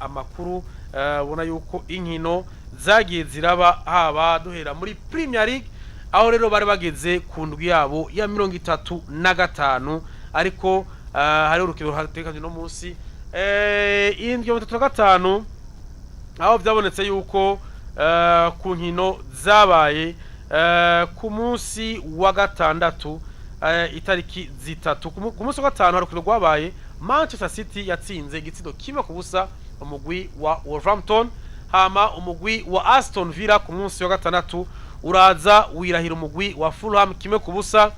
amakuru ubona yuko inkino zagiye ziraba haba duhera muri Premier League aho rero bari bageze ku ndwi yabo ya 35 ariko hari urukino hatekanye no munsi indwi ya 35 aho byabonetse yuko ku nkino zabaye ku munsi wa gatandatu itariki zitatu ku munsi wa gatanu hari urukino rwabaye Manchester City yatsinze igitsindo kimwe ku busa umugwi wa Wolverhampton hama umugwi wa Aston Villa ku munsi wa gatandatu uraza wirahira umugwi wa Fulham kimwe ku busa.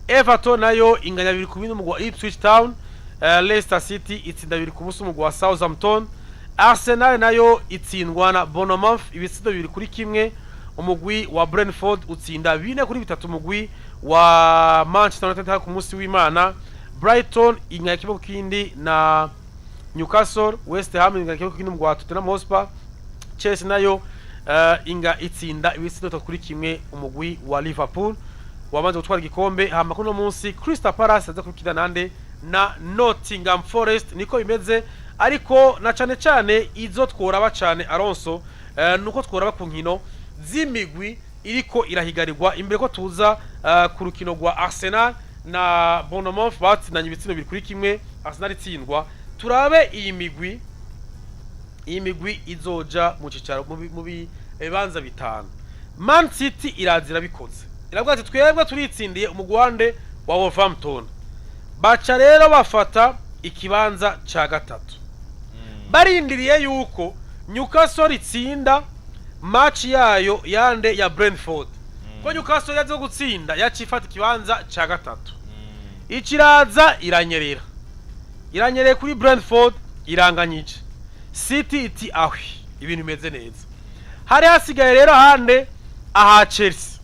Everton nayo inganya 2 ku bindi umugwi wa Ipswich Town. Leicester City itsinda 2 ku busa umugwi wa Southampton. Arsenal nayo itsindwa na Bournemouth ibitsindo 2 kuri kimwe. Umugwi wa Brentford utsinda 4 kuri 3 umugwi wa Manchester United ku munsi w'Imana. Brighton inganya kimwe kindi na Newcastle. West Ham inganya kimwe kindi umugwi wa Tottenham Hotspur. Chelsea nayo inga itsinda ibitsindo kuri kimwe umugwi wa Liverpool wamaze gutwara igikombe. Hama kuno munsi Crystal Palace aza kurikira nande na Nottingham Forest niko bimeze, ariko na cyane izo tworaba cyane Alonso nuko tworaba ku nkino z'imigwi iriko irahigarirwa imbere ko tuza ku rukino rwa Arsenal na Bournemouth batsinanye ibitsindo 2 kuri kimwe. Arsenal itsindwa. Turabe iyi migwi izoja mu cicaro mu bibanza bitanu. Man City irazira bikoze iravuga ati twebwe turitsindiye umugwande wa Wolverhampton, baca rero bafata ikibanza ca gatatu barindiriye yuko Newcastle itsinda match yayo yande ya Brentford ko Newcastle yaje gutsinda yacifata ikibanza ca gatatu. Ikiraza iranyereye kuri Brentford iranganyije. City iti ahwi ibintu bimeze neza. Hari hasigaye rero hande aha Chelsea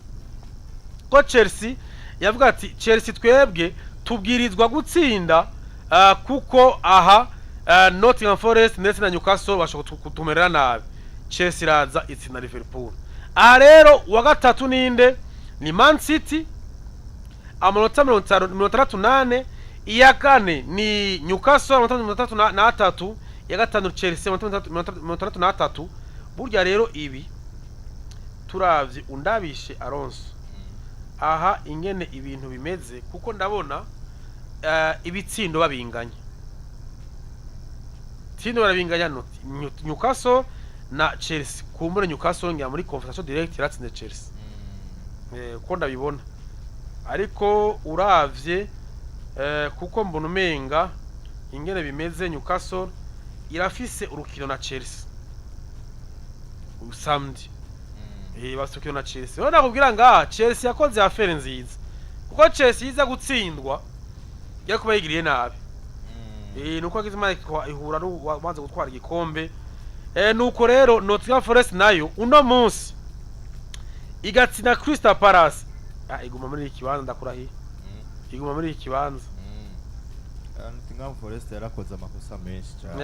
ko Chelsea yavuga ati Chelsea twebwe tubwirizwa gutsinda kuko aha Nottingham Forest ndetse na Newcastle bashaka kutumerera nabi. Chelsea iraza itsinda Liverpool. Aha rero wa gatatu ninde ni Man City amanota 38. Iya kane ni Newcastle amanota 33 ya gatanu Chelsea 33. Burya rero ibi turavye undabishe Alonso aha ingene ibintu bimeze kuko ndabona ibitsindo babinganya. Tindo barabinganya Newcastle na Chelsea. Kumbura Newcastle ngira muri confrontation direct iratsinze Chelsea. Ko ndabibona ariko uravye kuko mbona umenga ingene bimeze Newcastle irafise urukino na Chelsea usamedi basukino na Chelsea. Rero nakubwira nga Chelsea yakoze afere nziza kuko Chelsea iza gutsindwa yakuba yigiriye nabi. Nuko agize Mike ihura n'ubanze gutwara igikombe. Nuko rero Nottingham Forest nayo uno munsi igatsina Crystal Palace iguma muri ikibanza ndakurahi iguma muri ikibanza. Nottingham Forest yarakoze amakosa menshi cyane.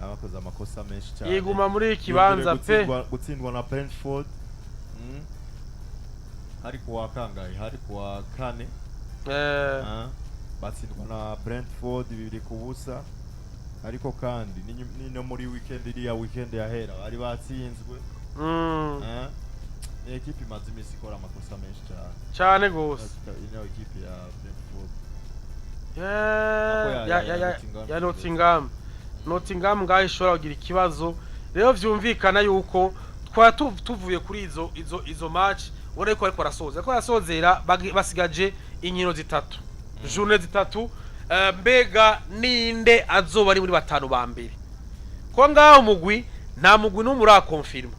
Abakoze amakosa menshi cyane. Iguma muri ikibanza pe gutsindwa na Brentford. Hari kuwa kangahe? Hari kuwa kane. Batsindwa na Brentford 2 ku busa. Ariko kandi ni no muri weekend yahera bari batsinzwe. Ekipi imaze imisi ikora amakosa menshi cyane gose. Ino ekipi ya Brentford ya Nottingham ngaho ishobora kugira ikibazo. Rero vyumvikana yuko twa tuvuye kuri izo match wone ko ariko arasozera basigaje inkino zitatu journée zitatu. Mbega ninde azoba ari muri batanu ba mbere ko ngaho mugwi nta mugwi no muri akonfirma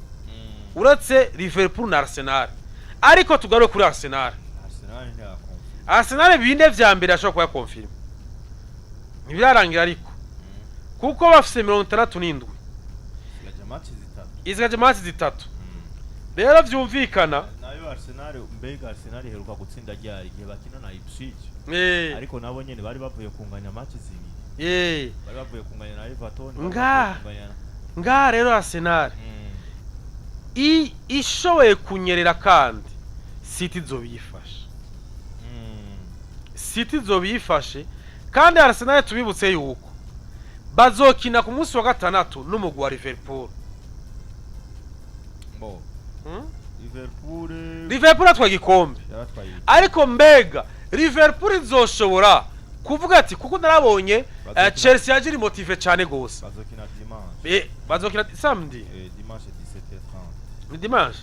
uretse Liverpool na Arsenal. Ariko tugaruye kuri Arsenal binde vya mbere ashobora kuba confirm ntibirarangira ariko kuko bafise 67 izigaje match zitatu. Rero vyumvikana nayo Arsenal heruka gutsinda ryari igihe bakina na Ipswich. Ariko nabo nyene bari bavuye kunganya match zibiri. Bari bavuye kunganya na Everton nga rero Arsenal ishoboye kunyerera kandi City zobifashe kandi Arsenal tubibutse yuko bazokina ku munsi wa gatandatu n'umugwi wa Liverpool. Liverpool atwaye igikombe, ariko mbega Liverpool izoshobora kuvuga ati kuko narabonye Chelsea yaje motive cyane gose. Bazokina dimanche. Bazokina samedi. Dimanche 17h30. Ni dimanche.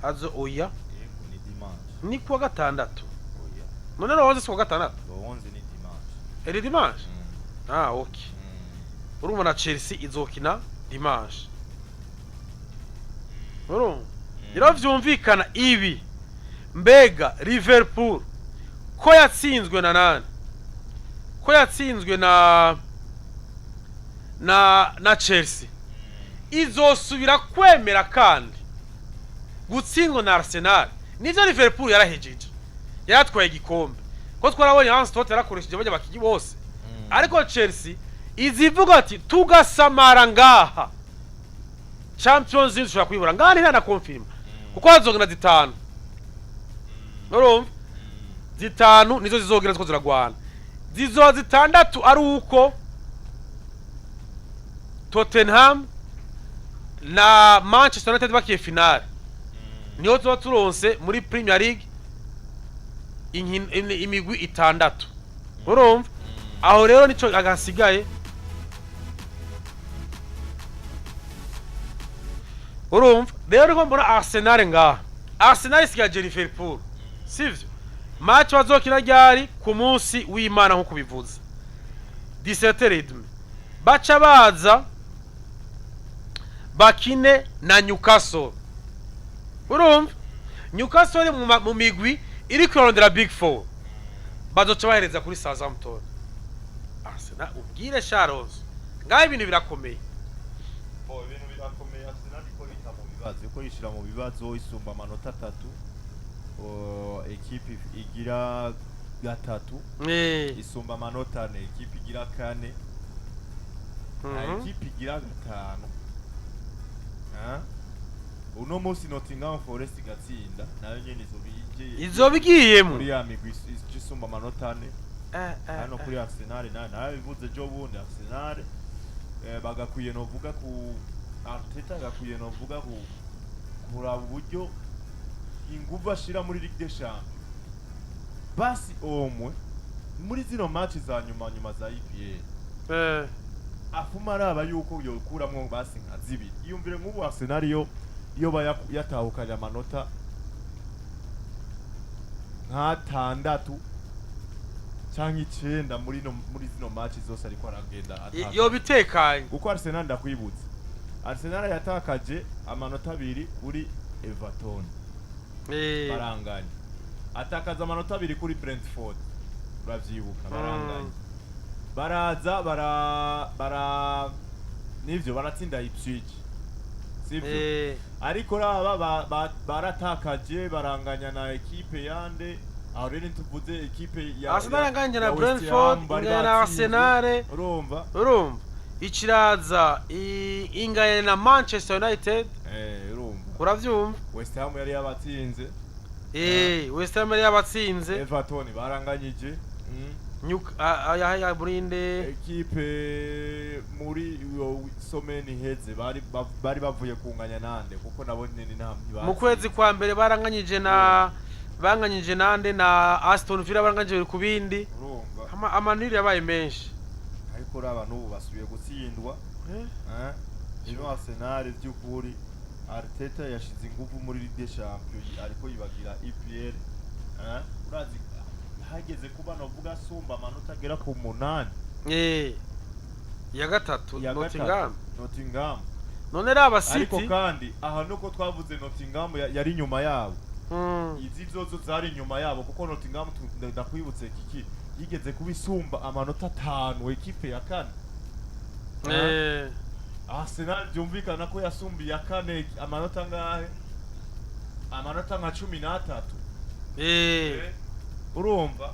Azo oya. Ni dimanche. Ni kuwa gatandatu. Oya. None no wazi kuwa gatandatu. 11 ni dimanche. Eri dimanche. Okay. Urumva na Chelsea izokina dimanche. Urumva vyumvikana ibi. Mbega Liverpool ko yatsinzwe na nani? Ko yatsinzwe na Chelsea. Izosubira kwemera kandi gutsindwa na Arsenal. Nivyo Liverpool yarahejeje. Yaratwaye igikombe. Ko twarabonye Hans Todt yarakoresheje bajya bakigi bose. Ariko Chelsea izivuga ati tugasamara ngaha. Champions League shobora kwibura ngaha ni na confirm. Kuko hazogena zitanu. Urumva? Zitanu nizo zizogera ziko ziragwana. Zizo zitandatu ari uko Tottenham na Manchester United bakiye finale. Niho tuba turonse muri Premier League imigwi itandatu. Urumva? Aho rero nico agasigaye. Urumva? Rero niko mbona Arsenal ngaha. Arsenal isigaje Liverpool. Sivyo? Match bazokina ryari ku munsi w'Imana nko kubivuza. 17h30. Baca baza bakine na Newcastle. Urumva? Newcastle mu migwi iri kurondera Big 4. Bazoca bahereza kuri Southampton. Arsenal ubwire Charles. Ngaho ibintu birakomeye. Ibintu birakomeye. Arsenal iko bita mu bibazo, iko yishira mu bibazo isumba amanota 3. Ekipi igira gatatu. Isumba amanota 4, ekipi igira 4. Ekipi igira 5. Uno munsi Nottingham Forest gatsinda nayo nyene izobigiyemo muri ya migwi isumba amanota 4. Hano kuri Arsenal nayo bivuze jo bundi Arsenal bagakwiye no vuga ku Arteta gakwiye no vuga ku kuraba uburyo inguva ashira muri Ligue des Champions. Basi omwe muri zino match za nyuma za EPL. Afuma araba yuko yokuramwo basi nka zibiri. Iyumvire nk'ubu Arsenal iyo yatahukanye amanota nka 6 canke 9 muri zino match zose ariko aragenda ataka. Yo bitekanye. Uko Arsenal ndakwibutsa. Arsenal yatakaje amanota 2 kuri Everton. Baranganye. Atakaza amanota 2 kuri Brentford. Uravyibuka baranganye. Baraza nivyo baratsinda Ipswich. Sivyo? Ariko raba baratakaje baranganya na ekipe yande. Aho rero tuvuze ekipe ya Arsenal anganya na Brentford, inganya na Arsenal. Urumva? Ikiraza inganya na Manchester United. Urumva. Uravyumva? West Ham yari yabatsinze. West Ham yari yabatsinze. Everton baranganyije. Aya Burinde ekipe muri someni heze bari bavuye kunganya nande kuko nabone ni ntambi mu kwezi kwa mbere baranganyije nande na Aston Villa baranganyije ku bindi. Urumva amaniri yabaye menshi ariko raba n'ubu basubiye gutsindwa. Ino Arsenal by'ukuri Arteta yashize ingufu muri Ligue des Champions ariko yibagira EPL. Urazi hageze kuba novuga sumba amanota agera ku 8. Ya gatatu Nottingham. None raba City ariko kandi aha nuko twavuze Nottingham yari nyuma yabo. Izi zozo zari nyuma yabo kuko Nottingham ndakwibutse kiki yigeze kubisumba amanota 5 ekipe ya 4. Arsenal byumvikana ko yasumbi ya 4 amanota ngahe? Amanota nka 13. Urumva?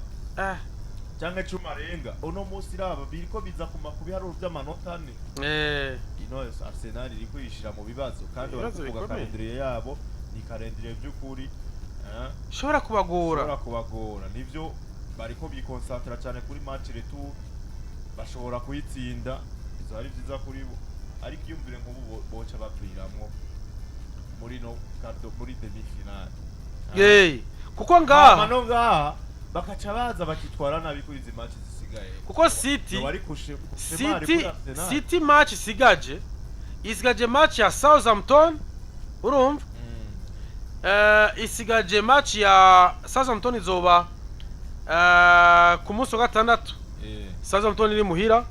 Cyangwa 10 arenga. Uno munsi raba biriko biza kuma kubiharuro by'amanota 4. Ino Arsenal iri kwishira mu bibazo kandi baravuga calendrier yabo ni calendrier by'ukuri. Shobora kubagora. Nivyo bariko bikonsantra cyane kuri match retour bashobora kuyitsinda izo ari byiza kuri bo ariko iyumvire nk'ubu boca bapfiramwo muri no kado muri demi finale kuko ngaha no ngaha bakaca baza bakitwara nabi kuri izi match zisigaye kuko City match isigaje match ya Southampton urumva isigaje match ya Southampton izoba ku munsi wa gatandatu Southampton iri muhira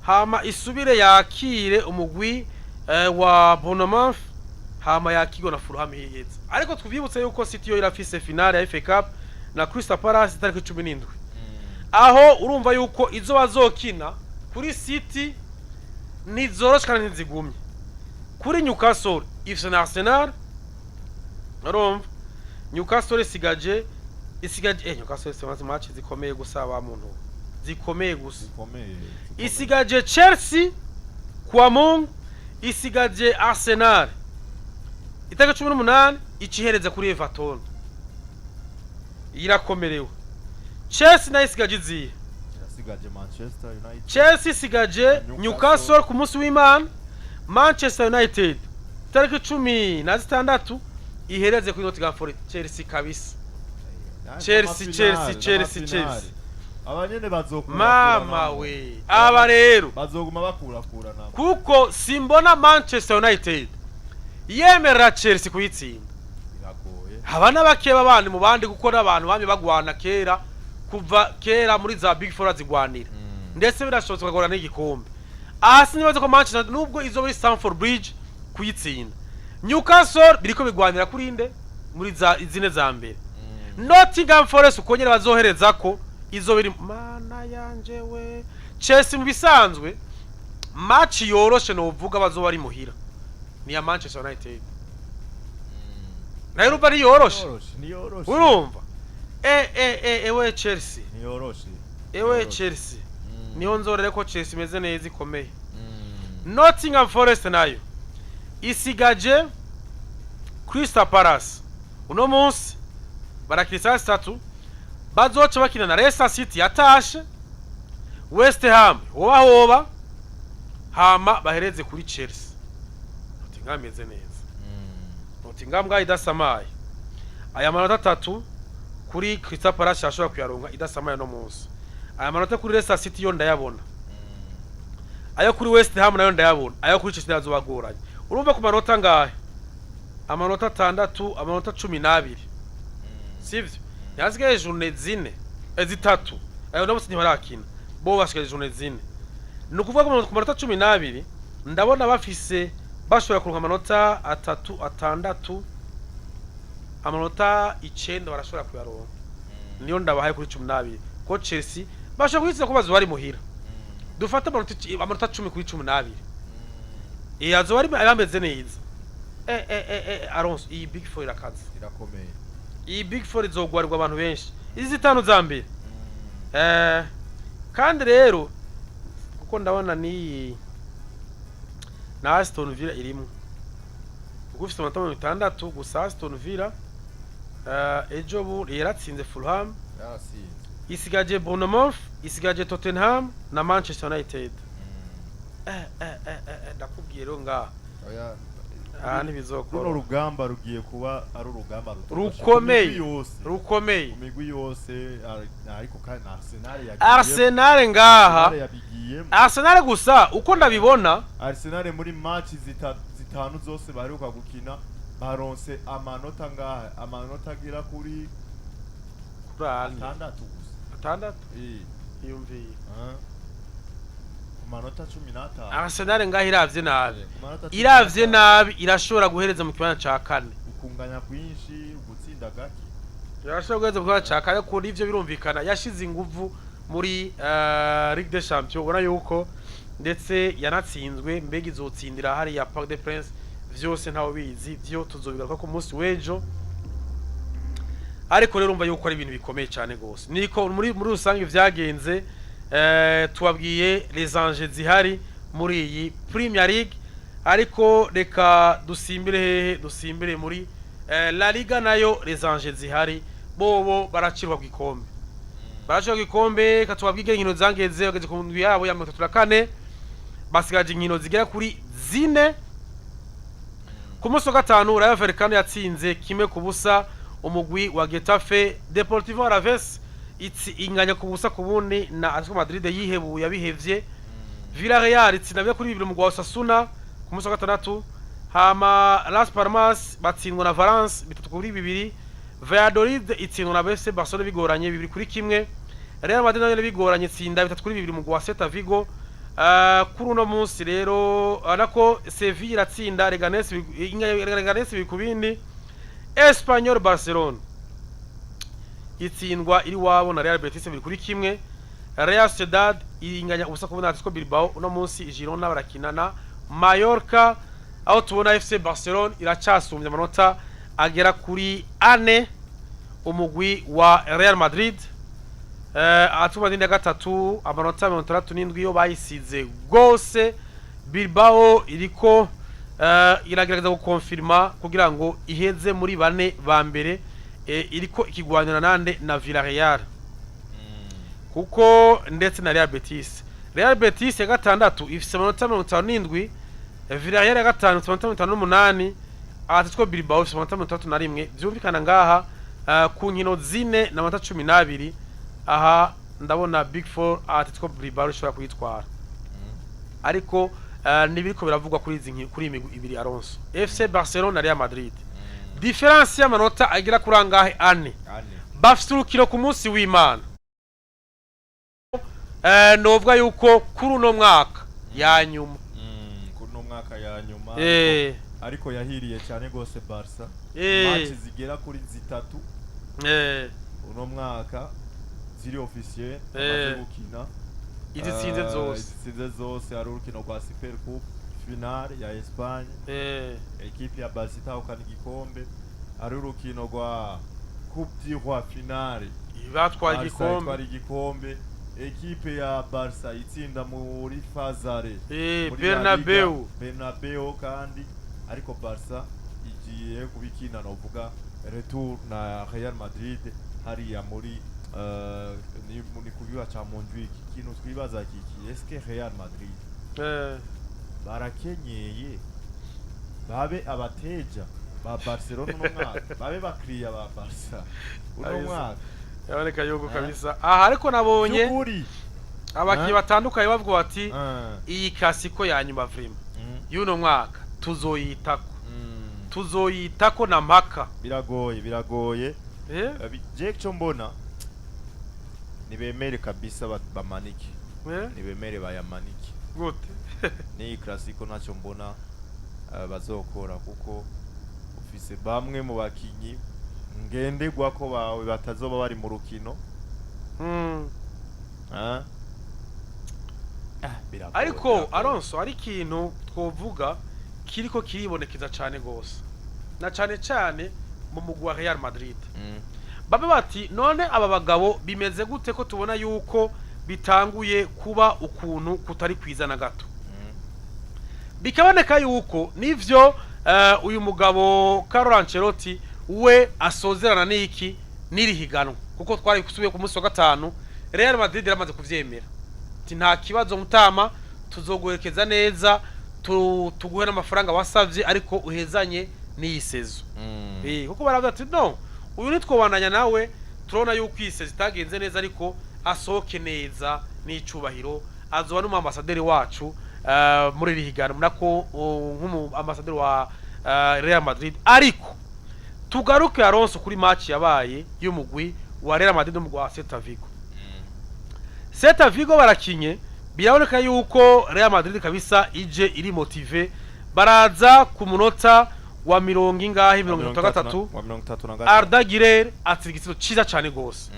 hama isubire yakire umugwi wa Bournemouth hama yakigwa na Fulham hiyeze ariko twibutse yuko City yo irafise finale ya FA Cup na Crystal Palace tariki 17 aho urumva yuko izo bazokina kuri City nizoroshye kandi ntizigumye kuri Newcastle ifise na Arsenal urumva Newcastle isigaje Newcastle ifise match zikomeye gusa ba muntu zikomeye gusa isigaje Chelsea kwa Mungu isigaje Arsenal itaka 18 ichihereza kuri Everton irakomerewe Chelsea na isigaje ziye isigaje Manchester United Chelsea isigaje Newcastle ku munsi w'Imana Manchester United tariki 16 ihereze kuri Nottingham Forest Chelsea kabisa Chelsea abanyene bazokura mama we aba rero bazoguma bakura nabo kuko simbona Manchester United yemera Chelsea kuyitsinda biragoye abana bakeba bandi mu bandi gukora abantu bamye bagwana kera kuva kera muri za Big Four zigwanira ndetse birashobotse kugora n'igikombe ahasi nibaze ko Manchester nubwo izo muri Stamford Bridge kuyitsinda Newcastle biriko bigwanira kuri inde muri za izine za mbere Nottingham Forest ukongera bazohereza ko izo biri mana yanje we Chelsea mu bisanzwe match yoroshe no uvuga bazo bari muhira ni ya Manchester United nayo bari yoroshe urumva ewe Chelsea ni yoroshe ewe Chelsea niho nzorere ko Chelsea imeze neza ikomeye Nottingham Forest nayo isigaje Crystal Palace uno munsi barakirisa 3 bazoca bakina na Leicester City yatashe West Ham hoba hama bahereze kuri Chelsea Nottingham imeze neza Nottingham bwa idasamaye aya manota 3 kuri Crystal Palace ashobora kuyaronga idasamaye no munsi aya manota kuri Leicester City yo ndayabona ayo kuri West Ham nayo ndayabona ayo kuri Chelsea nazobagoranye urumva ku manota ngahe amanota 6 amanota 12 sivyo yasigaye journée zine zitatu ayo nabo sinyibarakina bo basigaye journée zine nukuvuga ko ku manota 12 ndabona bafise bashobora kuronka amanota 3 amanota 9 barashobora kuyaronka niyo ndabahaye kuri 12 ko Chelsea bashobora kwitsa ko bazo bari muhira dufata amanota 10 kuri 12 azo bari bameze neza Alonso iyi Big Four irakaze irakomeye iyi Big Four izogwarirwa abantu benshi izi 5 za mbere kandi rero kuko ndabona ni na Aston Villa irimo ugufite amanota 60 gusa Aston Villa ejo bu yaratsinze Fulham isigaje Bournemouth isigaje Tottenham na Manchester United ndakubwiye rero ngaha nibizokora urugamba rugiye kuba ari urugamba rukomeye umigwi yose ariko kandi Arsenal ngaha Arsenal gusa uko ndabibona Arsenal muri match zitanu zose baheruka gukina baronse amanota ngaha amanota agira kuri 6 yumviye manota 15 Arsenal ngaho iravye nabi irashobora guhereza mu kibanza ca kane ukunganya kwinshi gutsinda gaki irashobora guhereza mu kibanza ca kane ko ivyo birumvikana yashize inguvu muri Ligue des Champions ubona yuko ndetse yanatsinzwe mbega izotsindira hari ya Parc des Princes vyose ntawo bizi vyo tuzobigaruka ku munsi wejo ariko rero umva yuko ari ibintu bikomeye cyane gose niko muri rusange vyagenze tubabwiye les anges zihari muri iyi Premier League ariko reka dusimbire muri La Liga nayo les anges zihari bobo baracirwa bw'ikombe barashaka igikombe katubabwige inkino zangeze bageze ku ndwi yabo ya 34 basigaje inkino zigera kuri zine. Ku munsi wa gatanu Rayo Vallecano yatsinze kimwe ku busa umugwi wa Getafe. Deportivo Alaves inganya ku busa ku bundi na Atletico Madrid yihebuye yabihevye. Villarreal itsinda kuri 2 umugwi wa Osasuna ku munsi wa gatandatu. Hama Las Palmas batsindwa na Valence 3-2. Valladolid itsindwa na FC Barcelona bigoranye 2-1. Real Madrid nayo bigoranye itsinda 3-2 umugwi wa Celta Vigo. Kuri uno munsi rero nako Sevilla iratsinda Leganés bikubindi. Espanyol Barcelona itsindwa iri wabo na Real Betis 2-1. Real Sociedad inganya ubusa ku bundi Atletico Bilbao. Uno munsi Girona barakina na Mallorca aho tubona FC Barcelona iracasumbye amanota agera kuri 4 umugwi wa Real Madrid. Atuma dinde gatatu amanota 37 yo bayisize gose. Bilbao iriko iragerageza gukonfirma kugira ngo iheze muri bane ba mbere. Iriko ikigwanira nande na Villarreal kuko ndetse na Real Betis. Real Betis ya gatandatu ifise amanota 57, Villarreal ya gatanu ifise amanota 58, Atletico Bilbao ifise amanota 31. Byumvikana ngaha ku nkino zine na amanota 12. Aha ndabona Big Four Atletico Bilbao ishobora kuyitwara. Ariko nibiriko biravugwa kuri izi kuri imigwi ibiri Alonso. FC Barcelona na Real Madrid. Difference y'amanota agira kurangahe 4. Bafite urukino ku munsi w'Imana. Novuga yuko kuri uno mwaka ya nyuma. Kuri uno mwaka ya nyuma. Ariko yahiriye cyane gose Barca. Match zigera kuri 3. Uno mwaka ziri officiel amaze gukina. Itsinze zose ari urukino rwa Super Cup finale ya Espagne. Equipe ya Barca itahukana igikombe. Ari urukino rwa Coupe du Roi finale. Batwara igikombe. Equipe ya Barca itsinda muri Fazare. Bernabeu kandi ariko Barca igiye kubikina no vuga retour na Real Madrid hariya muri ni kubiwa cha Montjuic. Kino twibaza kiki eske Real Madrid barakenyeye babe abateja ba Barcelona no mwaka babe bakriya ba Barca uno mwaka yaboneka yuko kabisa. Aha ariko nabonye abaki batandukanye bavuga bati iyi klasiko ya nyuma vrima yuno mwaka tuzoyitako na mpaka. Biragoye je cyo mbona nibemere kabisa bamanike. Nibemere bayamanike gute ni klasiko nacho mbona bazokora kuko ufise bamwe mu bakinyi ngendegwa ko bawe batazoba bari mu rukino. Ariko Alonso ari kintu twovuga kiriko kiribonekeza cyane gose na cyane mu mugwi wa Real Madrid. Babe bati none aba bagabo bimeze gute ko tubona yuko bitanguye kuba ukuntu kutari kwizana gato. Bikaboneka yuko nivyo uyu mugabo Carlo Ancelotti we asozerana n'iki nirihiganwa kuko twari kusubiye ku munsi wa gatanu Real Madrid yaramaze kuvyemera ati nta kibazo mutama tuzoguherekeza neza tuguhe n'amafaranga wasavye ariko uhezanye n'iyisezo. Kuko baravuga ati no uyu nitwobandanya nawe turona yuko iyiseze itagenze neza ariko asohoke neza n'icubahiro azoba n'umu ambassadeur wacu muri rihiganwa nako nk'umu ambassadeur wa Real Madrid. Ariko tugaruke Alonso kuri match yabaye y'umugwi wa Real Madrid n'umugwi wa Celta Vigo. Celta Vigo barakinye biraboneka yuko Real Madrid kabisa ije iri motive baraza ku munota wa 33 Arda Güler atirigitso ciza cyane gose.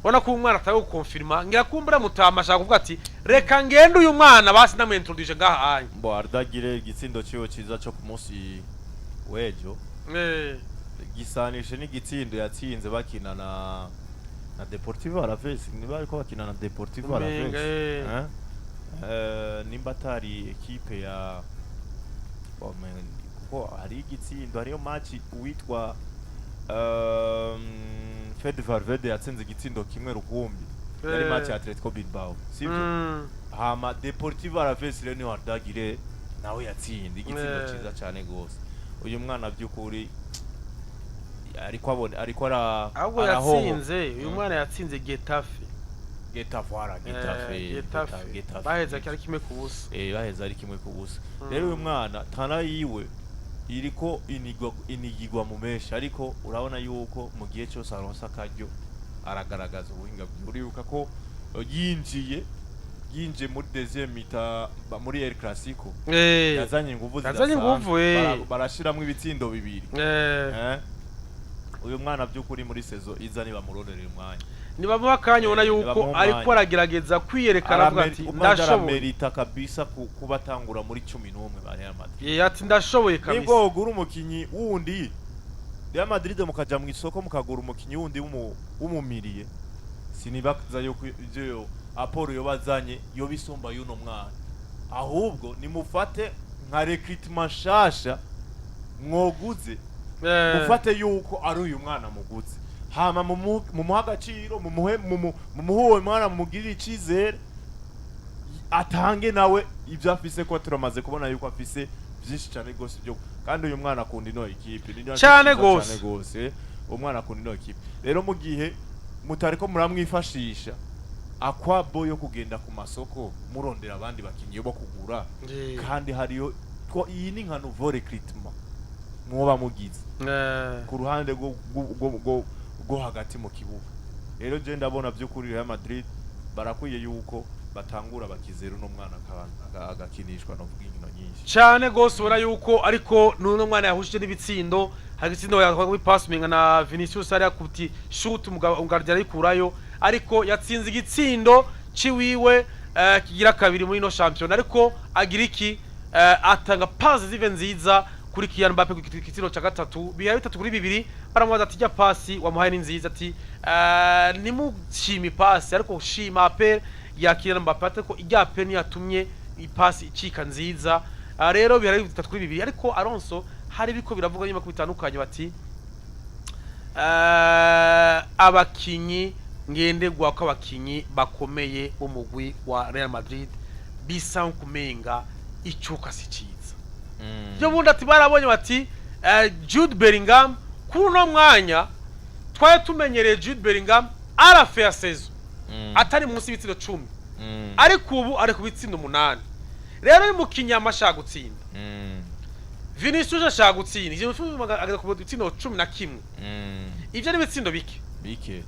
Ona ko umwana ataye gukonfirma ngira kumbura mutama kuvuga ati reka ngende uyu mwana basi ndamwe introduce ngaha anye. Bo Arda Güler gitsindo ciyo ciza cyo ku munsi wejo. Gisanishe n'igitsindo yatsinze bakina na Deportivo Alaves. Niba ariko bakina na Deportivo Alaves. Nimbatari equipe ya kuko hari igitsindo hariyo match witwa Fede Valverde yatsinze igitsindo kimwe rukumbi yari match ya Atletico Bilbao sivyo hama Deportivo Alaves rero ni wardagire nawe yatsinda igitsindo ciza cyane gose uyu mwana byukuri ariko ahubwo yatsinze uyu mwana yatsinze Getafe baheza ari kimwe ku busa baheza ari kimwe ku busa rero uyu mwana tana yiwe iriko inigigwa mu meshi ariko urabona yuko mu gihe cyose aronsa karyo aragaragaza ubuhinga bwuribuka ko yinjiye muri deuxième mita muri El Clasico yazanye inguvu barashiramo ibitsindo bibiri uyu mwana byukuri muri sezo iza niba muronderera umwanya nibamuha kanya ubona yuko ariko aragerageza kwiyerekana avuga ati ndashoboye kabisa kuba tangura muri 11 ba Real Madrid ati ndashoboye kabisa nibwo gura umukinyi wundi Real Madrid mukaja mu isoko mukagura umukinyi wundi wumumiriye sinibaza yuko ivyo Apollo yobazanye yo bisumba yuno mwana ahubwo nimufate nka recruitment shasha mwoguze mufate yuko ari uyu mwana muguze hama mu agaciro mumuhuwe mwana mumugirira icizere atange nawe ibyo afise ko turamaze kubona yuko afise byinshi cyane gose byo kandi uyu mwana akunda ino equipe cyane gose umwana akunda ino equipe rero mu gihe mutariko muramwifashisha akwabo yo kugenda ku masoko murondera abandi bakinyi bo kugura kandi hariyo ko iyi ni nka nouveau recruitment mwoba mugize ku ruhande go hagati mu kibuga rero je ndabona byo kuri Real Madrid barakwiye yuko batangura bakizera no mwana agakinishwa no vuga inkino nyinshi cyane gose ubona yuko ariko nuno mwana yahushije n'ibitsindo hagitsindo yakwa passing na Vinicius ari akuti shoot umugardira yikurayo ariko yatsinze igitsindo ciwiwe kigira kabiri muri no champion ariko agira iki atanga pass zive nziza kuri Kylian Mbappe ku kitiro cya gatatu biya 3-2 baramwaza ati jya pasi wamuhaye ni nziza ati nimushimi pasi ariko shima pe ya Kylian Mbappe atako ijya pe ni yatumye ipasi icika nziza rero biya 3-2 ariko Alonso hari biko biravuga nyuma kubitandukanye bati abakinyi ngendegwa ko abakinyi bakomeye bo mugwi wa Real Madrid bisa kumenga icuka sici yo bundi ati barabonye bati Jude Bellingham kuno mwanya twaye tumenyereye Jude Bellingham arafe saison atari munsi y'ibitsino 10 ariko ubu ari kubitsindo 8 rero y'umukinya amashaka gutsinda Vinicius ashaka gutsinda ije mufuza agaza ku bitsindo 11 ivyo ni bitsindo bike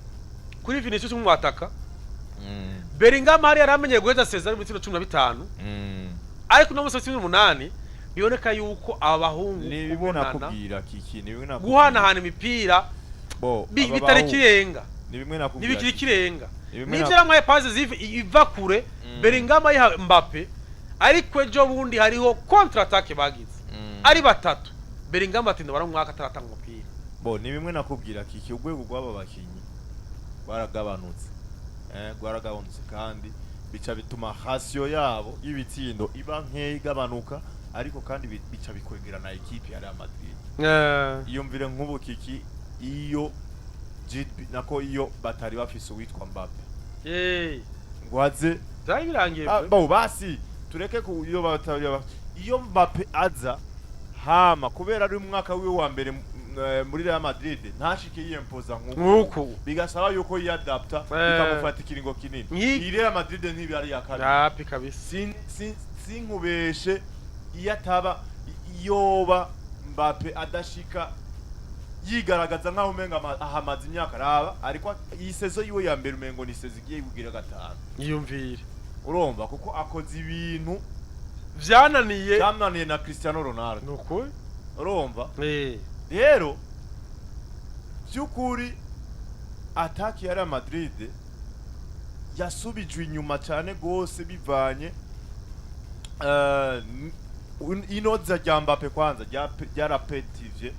kuri Vinicius mu ataka Bellingham hari yaramenye guheza saison ari bitsindo 15 ariko no munsi y'ibitsino 8 biboneka yuko abahungu kubonana guhana hana imipira bitari kirenga nibikiri kirenga nivyo ramwe passe iva kure Bellingham ya Mbappe ariko ejo bundi hariho counter attack bagize ari batatu Bellingham atinda baramwaka ataratanga umupira ni bimwe nakubwira kiki ugwego gwaba bakinyi baragabanutse gwaragabanutse kandi bica bituma ratio yabo y'ibitsindo iba nkeye igabanuka ariko kandi bica bikwegera na equipe ya Real Madrid iyo mvire nk'ubu kiki iyo nako iyo batari bafise witwa Mbappe ngwaze zabirangiye basi tureke ku iyo batari iyo Mbappe aza hama kubera ari umwaka wiwe wa mbere muri Real Madrid ntashike yiyempoza nk'uko bigasaba yuko yadapta bikamufata ikiringo kinini Real Madrid ntibari yakari kabisa sinkubeshe iyataba yoba Mbappe adashika yigaragaza nkaho umenga ahamaze imyaka raba ariko iyi sezo yiwe ya mbere umengo ni sezo igiye kugira gatanu yiyumvire urumva kuko akoze ibintu vyananiye na Cristiano Ronaldo nuko urumva rero cyukuri ataki ya Real Madrid yasubijwe inyuma cyane gose bivanye inoza rya Mbappe kwanza ryarapetivye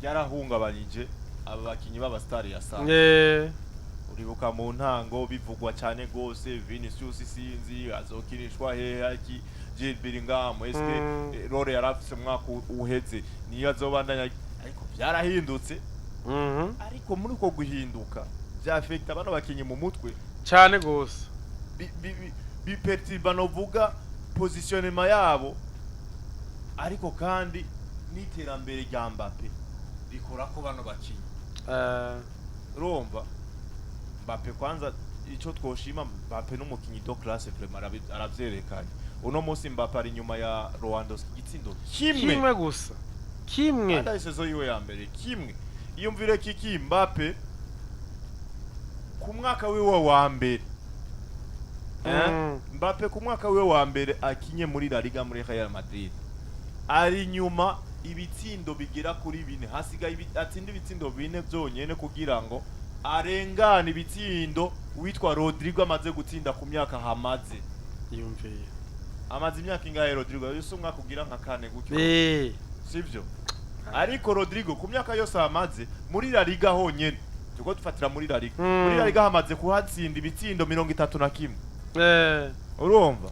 ryarahungabanyije aba bakinyi baba star ya sana uribuka mu ntango bivugwa cyane gose Vinicius sinzi azokinishwa heki Jude Bellingham eske role yarafise mwaka uheze niyo azobandanya ariko byarahindutse ariko muri ko guhinduka bya affect abana bakinyi mu mutwe cyane gose biperturba novuga positionnement yabo ariko kandi n'iterambere rya Mbappe rikora ko bano bakinyi urumva Mbappe kwanza ico twoshima Mbappe n'umukinyi do classe vraiment aravyerekanye uno munsi Mbappe ari nyuma ya Lewandowski igitsindo kimwe gusa kimwe ata isezo yiwe ya mbere kimwe iyumvire kiki Mbappe ku mwaka wiwe wa mbere Mbappe ku mwaka wiwe wa mbere akinye muri La Liga muri Real Madrid ari nyuma ibitsindo bigera kuri 4 hasigaye atsinda ibitsindo 4 byonyene kugira ngo arengana ibitsindo witwa Rodrigo amaze gutsinda ku myaka hamaze yumviye amaze imyaka ingahe Rodrigo yose umwaka kugira nka kane gutyo sivyo ariko Rodrigo ku myaka yose hamaze muri La Liga honyene tuko dufatira muri La Liga muri La Liga hamaze kuhatsinda ibitsindo 31 urumva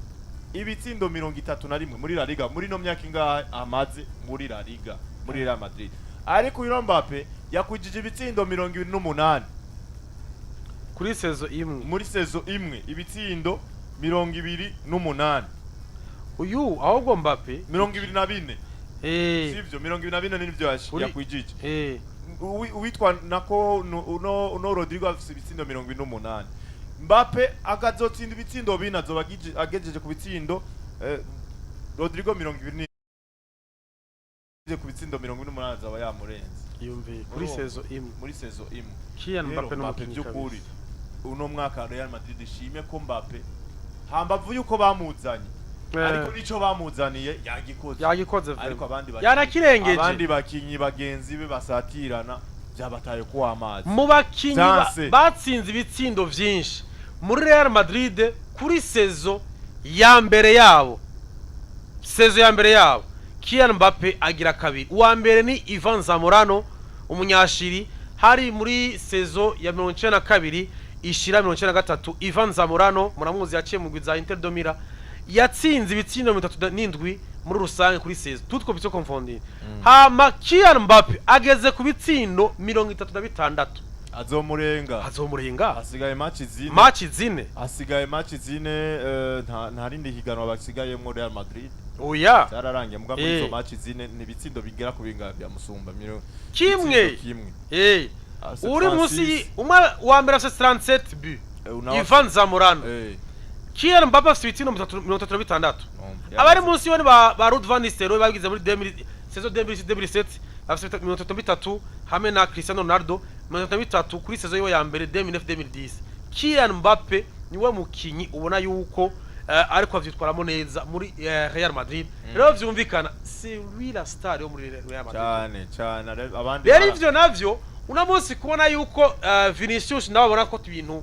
ibitsindo 31 muri La Liga muri no myaka ingahe amaze muri La Liga muri Real Madrid ariko uyu Mbappe yakujije ibitsindo 28 kuri sezo imwe muri sezo imwe ibitsindo 28 uyu ahubwo Mbappe 24 sivyo 24 nivyo yakwijije witwa nako no Rodrigo afise ibitsindo 28 Mbappe agazotsinda ibitsindo 4 azobagije agejeje ku bitsindo Rodrigo 20 ku bitsindo 28 azaba yamurenze yumviye kuri sezo imwe muri sezo imwe Kylian Mbappe n'umukinyi by'ukuri uno mwaka Real Madrid ishimye ko Mbappe hambavu yuko bamuzanye ariko nico bamuzaniye yagikoze ariko yanakirengeje abandi bakinyi bagenzi be basatirana byabataye ko amazi mu bakinyi batsinze ibitsindo vyinshi muri Real Madrid kuri sezo ya mbere yabo Kylian Mbappe agira kabiri uwa mbere ni Ivan Zamorano umunyashiri hari muri sezo ya 92 ishira 93 Ivan Zamorano muramuzi yaciye mu gwiza Inter de Milan yatsinze ibitsindo 37 muri rusange kuri sezo tutwo bitso confondire hama Kylian Mbappe ageze ku bitsindo 36 azomurenga asigaye match zine nta rindi higanwa basigayemo Real Madrid oya cyararangiye muga muri zo match zine ni bitsindo bigera ku binga bya musumba kimwe uri musi wa mbere afite 37 but Ivan Zamorano Kylian Mbappe afite ibitsindo 36 abari musi bone ba Ruud van Nistelrooy bagize muri saison 2006-2007 afite 33 hamwe na Cristiano Ronaldo 33 kuri saison yo ya mbere 2009-2010 Kylian Mbappe niwe mukinyi ubona yuko ariko avyitwaramo neza muri Real Madrid rero vyumvikana c'est lui la star yo muri Real Madrid cyane abandi rero ivyo navyo una munsi kubona yuko Vinicius nawe abona ko ibintu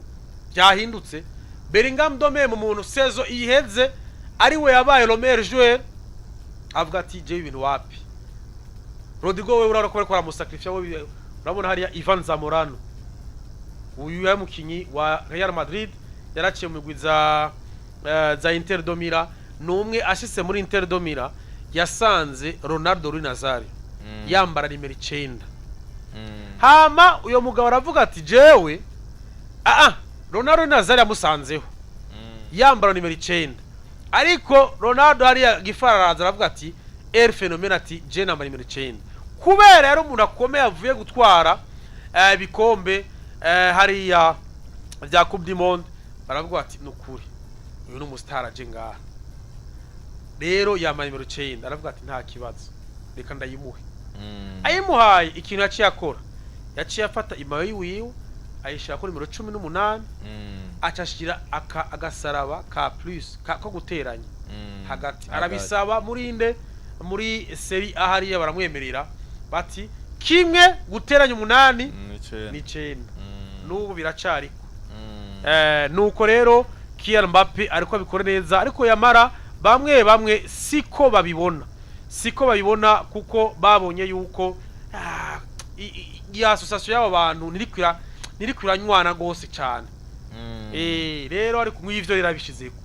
byahindutse Bellingham dome mu muntu sezo iheze ari we yabaye le meilleur joueur avuga ati je ibintu wapi Rodrigo we urabona ko bariko baramusacrifice we urabona hariya Ivan Zamorano uyu yamukinyi wa Real Madrid yaraciye mu gwiza za Inter de Milan numwe ashise muri Inter de Milan yasanze Ronaldo Nazario yambara nimero 9 hama uyo mugabo aravuga ati jewe Ronaldo Nazario amusanzeho yambara nimero 9 ariko Ronaldo hariya gifararaza aravuga ati el phénomène ati je nambara nimero 9 kubera rero umuntu akomeye avuye gutwara bikombe hariya bya Coupe du Monde baravuga ati nukuri uyu no mustara je ngaha rero yambaye nimero 9 aravuga ati nta kibazo reka ndayimuhe ayimuhaye ikintu yaciye akora yaciye afata imayo yiwe ayishira kuri nimero 18 acashira agasaraba ka plus ko guteranya hagati arabisaba muri seri ahariya baramwemerera bati kimwe guteranya 8 ni 9 nubu biracari nuko rero Kylian Mbappe ariko abikora neza ariko yamara bamwe siko babibona kuko babonye yuko ya association y'abo bantu nirikwiranywana gose cyane rero ariko mw'ivyo rirabishizeko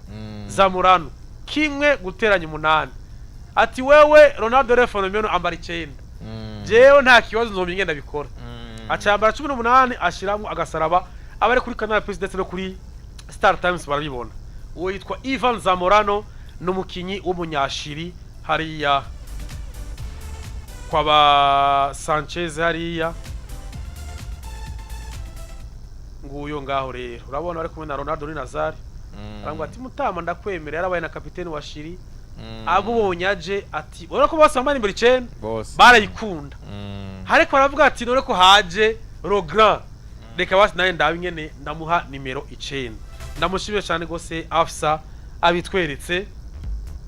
Zamorano kimwe guteranya 8 ati wewe Ronaldo Phénomène ambara 9 jewe nta kibazo nzomye ngenda bikora acambara 18 ashiramo agasaraba abari kuri Canal CH no kuri Star Times barabibona uwo yitwa Ivan Zamorano n'umukinyi w'umunyashiri hariya kwa ba Sanchez hariya nguyo ngaho rero urabona bari kumwe na Ronaldo ni Nazari arangwa ati mutama ndakwemera yarabaye na kapiteni wa Shiri abubonye aje ati urabona ko bose bamara imbere 9 barayikunda hariko baravuga ati none ko haje Rogra reka basi naye ndabe nyene ndamuha nimero 9 ndamushimye cyane gose afisa abitweretse